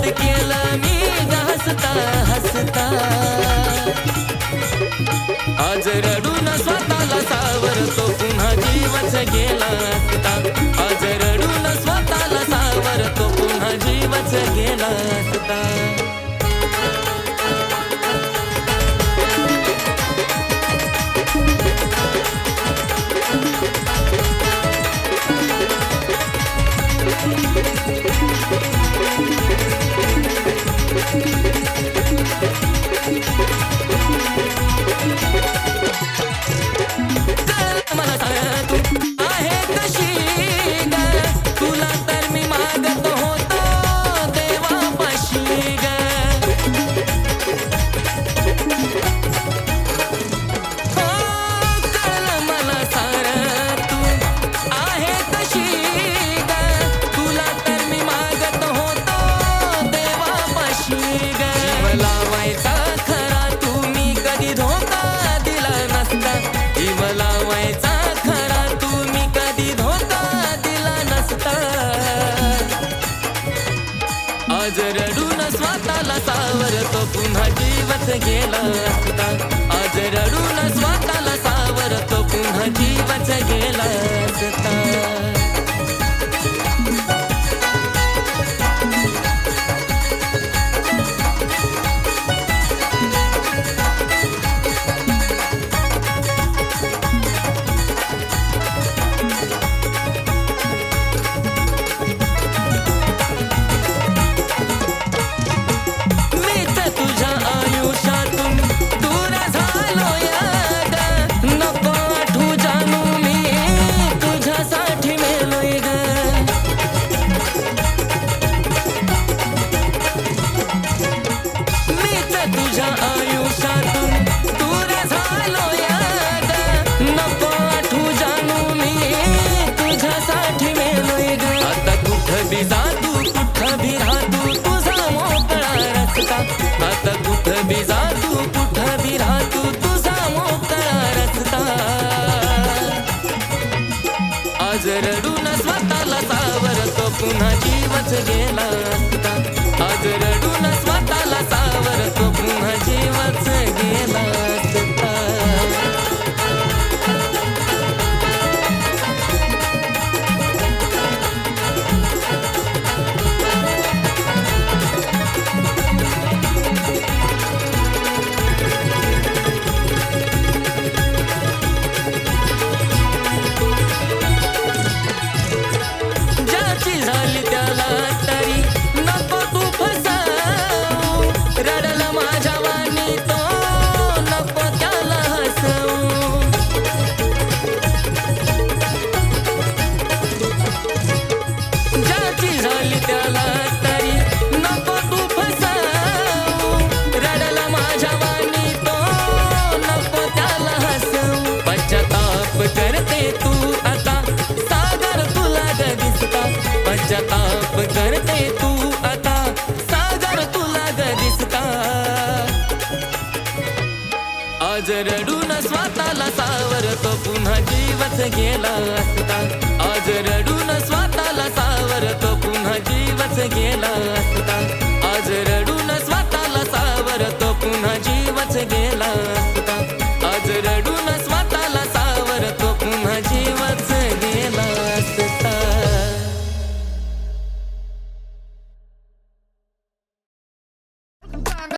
स्वागत केलं मी हसता हसता. आज रडून स्वतःला सावरतो पुन्हा जीवच गेला असता. आज रडून स्वतःला सावरतो पुन्हा जीवच गेला असता. आज रडून स्वतःला सावरतो पुन्हा जीवच गेला असता. आज रडून स्वतःला सावरतो पुन्हा जीवच गेला असता. आता कुठं बी जा तू कुठं बी राह तू तुझा मोकळा रस्ता. आज रडून स्वतःला सावरतो पुन्हा जीवच गेला असता. आज रडून स्वतःला सावरतो पुन्हा जीवच गेला असता. पश्चाताप करते तू आता सागर तुला ग दिसता. आज रडून स्वतःला सावरतो पुन्हा जीवच गेला असता. आज रडून स्वतःला सावरतो पुन्हा जीवच गेला.